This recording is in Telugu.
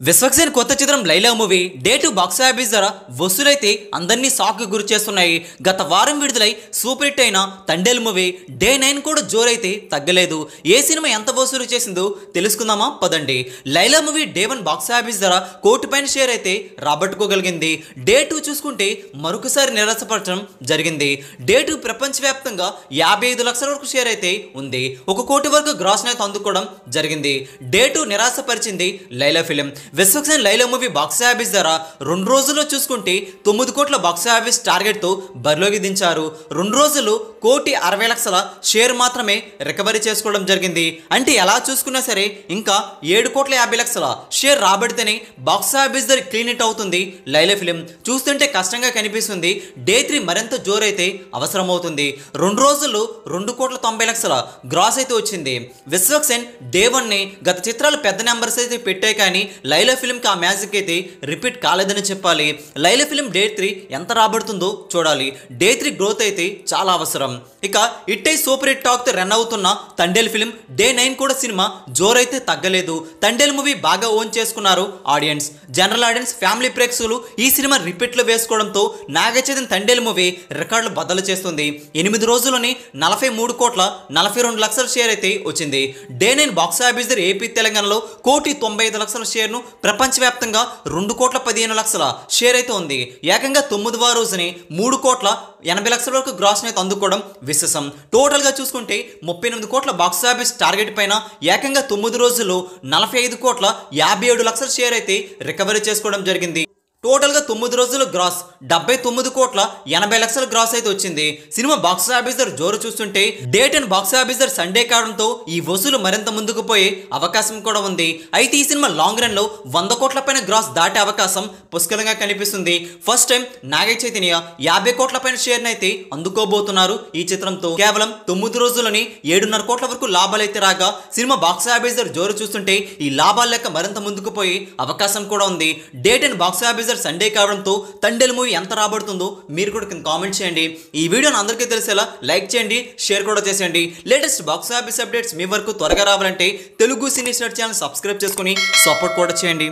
విశ్వక్సేన్ కొత్త చిత్రం Laila movie day 2 box office ధర వసూలైతే అందరినీ షాక్ గురి చేస్తున్నాయి. గత వారం విడుదలై సూపర్ హిట్ అయిన తండేల్ మూవీ డే 9 కూడా జోరైతే తగ్గలేదు. ఏ సినిమా ఎంత వసూలు చేసిందో తెలుసుకుందామా పదండి. Laila movie day 1 box office ధర 1 కోటి పైన షేర్ అయితే రాబట్టుకోగలిగింది. డే 2 చూసుకుంటే మరొకసారి నిరాశపరచడం జరిగింది. డే 2 ప్రపంచవ్యాప్తంగా 55 లక్షల వరకు షేర్ అయితే ఉంది. 1 కోటి వరకు గ్రాస్ అయితే అందుకోవడం జరిగింది. డే 2 నిరాశపరిచింది Laila film. Vishwaksen Laila movie box office ధర 2 రోజుల్లో చూసుకుంటే 9 కోట్ల బాక్స్ ఆఫీస్ టార్గెట్ తో బరిలోకి దించారు. 2 రోజులు 1,60,00,000 షేర్ మాత్రమే రికవరీ చేసుకోవడం జరిగింది. అంటే ఎలా చూసుకున్నా సరే ఇంకా 7,50,00,000 షేర్ రాబడితేనే బాక్స్ ఆఫీస్ ధర క్లీన్ హిట్ అవుతుంది లైలా ఫిలిం. చూస్తుంటే కష్టంగా కనిపిస్తుంది. డే 3 మరింత జోరైతే అవసరమవుతుంది. 2 రోజుల్లో 2,90,00,000 గ్రాస్ అయితే వచ్చింది. విశ్వక్సేన్ డే 1 ని గత చిత్రాలు పెద్ద నెంబర్స్ అయితే పెట్టాయి కానీ లైలా ఫిలింకి ఆ మ్యాజిక్ అయితే రిపీట్ కాలేదని చెప్పాలి. లైలా ఫిలిం డే 3 ఎంత రాబడుతుందో చూడాలి. డే 3 గ్రోత్ అయితే చాలా అవసరం. ఇక ఇట్టే సూపర్ హిట్ టాక్ తో రన్ అవుతున్న తండేల్ ఫిలిం డే 9 కూడా సినిమా జోరైతే తగ్గలేదు. తండేల్ మూవీ బాగా ఓన్ చేసుకున్నారు ఆడియన్స్. జనరల్ ఆడియన్స్, ఫ్యామిలీ ప్రేక్షకులు ఈ సినిమా రిపీట్ లో వేసుకోవడంతో నాగచైతన్య తండేల్ మూవీ రికార్డులు బద్దలు చేస్తుంది. 8 రోజుల్లోనే 43,42,00,000 షేర్ అయితే వచ్చింది. డే 9 బాక్స్ ఆఫీస్ ధర ఏపీ తెలంగాణలో 1,95,00,000 షేర్ ను ప్రపంచవ్యాప్తంగా 2,15,00,000 షేర్ అయితే ఉంది. ఏకంగా 9వ రోజుని 3,80,00,000 వరకు గ్రాస్ అయితే అందుకోవడం విశేషం. టోటల్ గా చూసుకుంటే 38 కోట్ల బాక్స్ ఆఫీస్ టార్గెట్ పైన ఏకంగా 9 రోజుల్లో 45,57,00,000 షేర్ అయితే రికవరీ చేసుకోవడం జరిగింది. టోటల్ గా 9 రోజులు గ్రాస్ 79,80,00,000 గ్రాస్ అయితే వచ్చింది. సినిమా బాక్స్ ఆఫీస్ ధర జోరు చూస్తుంటే డే 10 బాక్స్ ఆఫీస్ ధర సండే కావడంతో ఈ వసూలు మరింత ముందుకు పోయే అవకాశం కూడా ఉంది. అయితే ఈ సినిమా లాంగ్ రన్ లో 100 కోట్ల పైన గ్రాస్ దాటే అవకాశం పుష్కలంగా కనిపిస్తుంది. ఫస్ట్ టైం నాగ చైతన్య 50 కోట్ల పైన షేర్ అయితే అందుకోబోతున్నారు ఈ చిత్రంతో. కేవలం 9 రోజుల్లోని 7.5 కోట్ల వరకు లాభాలు అయితే రాగా సినిమా బాక్స్ ఆఫీస్ ధర జోరు చూస్తుంటే ఈ లాభాల లెక్క మరింత ముందుకు పోయే అవకాశం కూడా ఉంది. డే 10 బాక్స్ ఆఫీస్ సండే కావడంతో తండేల్ మూవీ ఎంత రాబడుతుందో మీరు కూడా కామెంట్ చేయండి. ఈ వీడియోని అందరికీ తెలిసేలా లైక్ చేయండి, షేర్ కూడా చేసేయండి. లేటెస్ట్ బాక్స్ ఆఫీస్ అప్డేట్స్ మీ వరకు త్వరగా రావాలంటే Telugu cine star channel subscribe చేసుకుని సపోర్ట్ కూడా చేయండి.